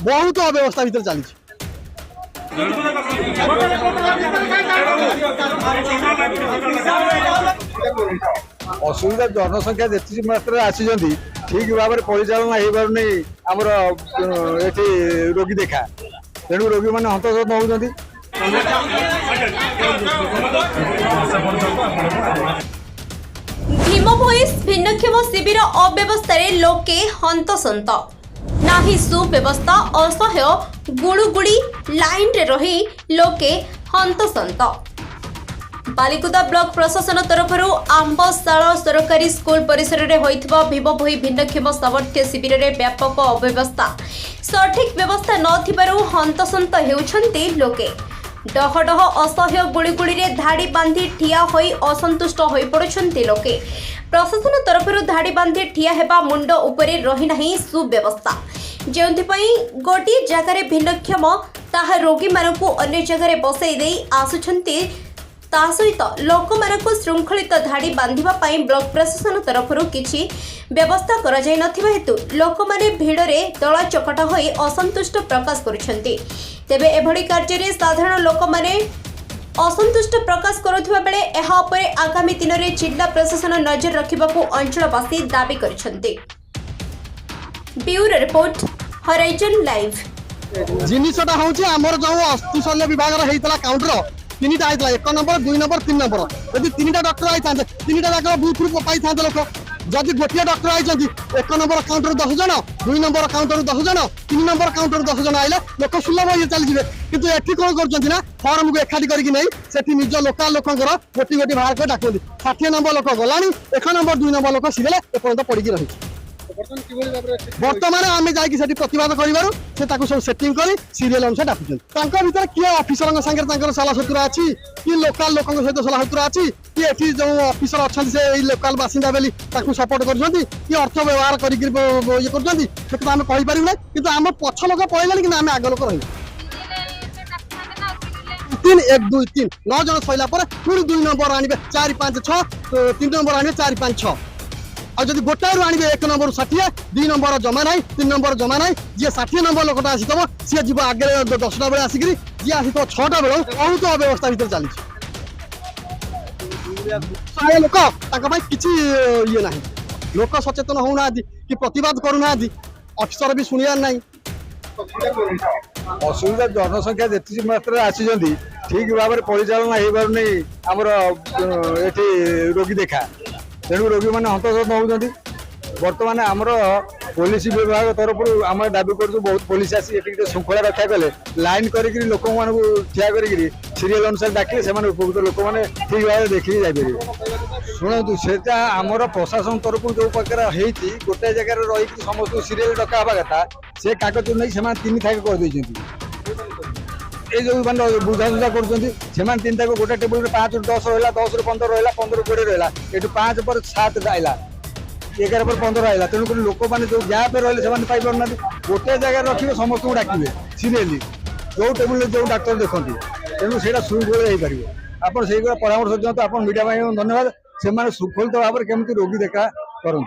बहुत अव्यवस्था भितर चली असुविधा जनसंख्या जी मात्रा आसी ठीक भाव में परिचालना हो पार आमर ये रोगी देखा तेणु रोगी मैंने हंतसत होती भीमभोई भिन्नक्षम शिविर अव्यवस्था लोके हंतसंत नाही सुव्यवस्था असह्य गुड़ुगुड़ी लाइन रे रही लोके हंतसंत। बालिकुदा ब्लॉक प्रशासन तरफ आंबशाला सरकारी स्कूल परिसर में होइथिबा भीमभोई भिन्नक्षम सामर्थ्य शिविर में व्यापक अव्यवस्था सठिक व्यवस्था नथिबारु हंतसंत हेउछन्ति लोके डहडह असह्य गुड़ीगुड़ी रे धाड़ी बांधी ठिया होई असंतुष्ट होई पड़ुछन्ति लोके प्रशासन तरफ धाड़ी बांधी ठिया हेबा मुंड उपरे रही नाही सुव्यवस्था जेउंथिपई गोटी जगार भिन्नक्षम ताहा रोगी मानकु अन्य जगार बसई देई आसुछन्ति ता सहित लोक मानकु श्रृंखलित धाड़ी बांधिबा पई ब्लॉक प्रशासन तरफ किछि व्यवस्था करा जाय नथिबा हेतु लोक माने भिड़ रे दला चकटा होई असंतुष्ट प्रकाश करुछन्ति। तेबे एभଳି କାର୍ଯ୍ୟରେ साधारण लोक माने असंतुष्ट प्रकाश करुथिबा बेले एहा उपरे आगामी दिन रे जिल्ला प्रशासन नजर रखिबाकू अंचलवासी दाबी करिसन्ति। Bureau report Horizon live. जिनिसटा होउची हमर जो अस्थिशल्य विभाग रे हेतला काउंटर तीनटा आइतला 1 नंबर 2 नंबर 3 नंबर यदि तीनटा डॉक्टर आइथांते तीनटा जाकर बूथ रु पाई थांते लोक जदि गोटे डॉक्टर आइछन्ती 1 नंबर काउंटर 10 जन 2 नंबर काउंटर 10 जन 3 नंबर काउंटर 10 जन आइले लोक सुलभ होई चली जिवे किंतु एठी कोन करछन्ती ना फॉर्म को एखाडी करके नै सेठी निज लोकल लोकंकर गोटी गोटी बाहर कर डाकନ୍ତି 60 नंबर लोक गलानी 1 नंबर 2 नंबर लोक सिगले एपर्यंत पड़ी रही बर्तमान आम जाकि प्रतिवाद कर सेटिंग कर सीरियल अनुसार डाकुन भर किए अफिसर सागर सलाह सुतरा अच्छी कि लोकाल लोक सहित सलाह सुतरा अच्छी कि ये जो अफिसर अच्छा से लोकाल बासिंदा बोली सपोर्ट कर अर्थ व्यवहार कर आम कहीपर ना कि आम पछ लोक पड़ेगा कि आम आग लोक रही 3 1 2 3 9 जन सरला पुणी 2 नंबर आने 4 5 6 3 नंबर आने 4 5 6 और जब गोटाए आने 1 नंबर 60 2 नंबर जमा ना 3 नंबर जमा ना जी 60 नंबर लोकटा आसो सी जीव आगे 10टा बेले आसिक जी आस 6टा बेल बहुत अव्यवस्था भर चली 100 लोक किसी ये ना लोक सचेतन होना कि प्रतिवाद करूना अफिसर भी शुणियार ना असुविधा जनसंख्या जी मात्रा आसी ठीक भाव में परिचालना हो पार आमर ये रोगी देखा तेणु रोगी मैंने हंतसत होती बर्तमान आमर पुलिस विभाग तरफ आम दाबी कर बहुत पुलिस आसी श्रृंखला रक्षा कले लाइन कर लोक ठिया कर सीरियल अनुसार डाकिले से उपकृत लोक मैंने ठीक भाव देखिए जापर शुणु से आमर प्रशासन तरफ जो प्रकार होती गोटे जगह रही समस्त सीरियल डका हवा कथा से कागज नहीं से 3 थाक कर ये जो मैंने बुझाझुझा कर 3 थाक गोटे टेबुल 5 ରୁ 10 रहा 10 ରୁ 15 रहा 15 ରୁ 20 रहा ये 5 पर 7 आइला 11 पर 15 आइला तेणुक लोक मैंने जो गैप रही से पाई पार ना गोटे जगह रखिए समस्त को डाकिए सीरियली जो टेबुल जो डाक्तर देखते तेणु से सुखोल हो पार आप परामर्श दिखाते आप मीडिया धन्यवाद से सुखोलित भाव में केमती रोगी देखा करूँ।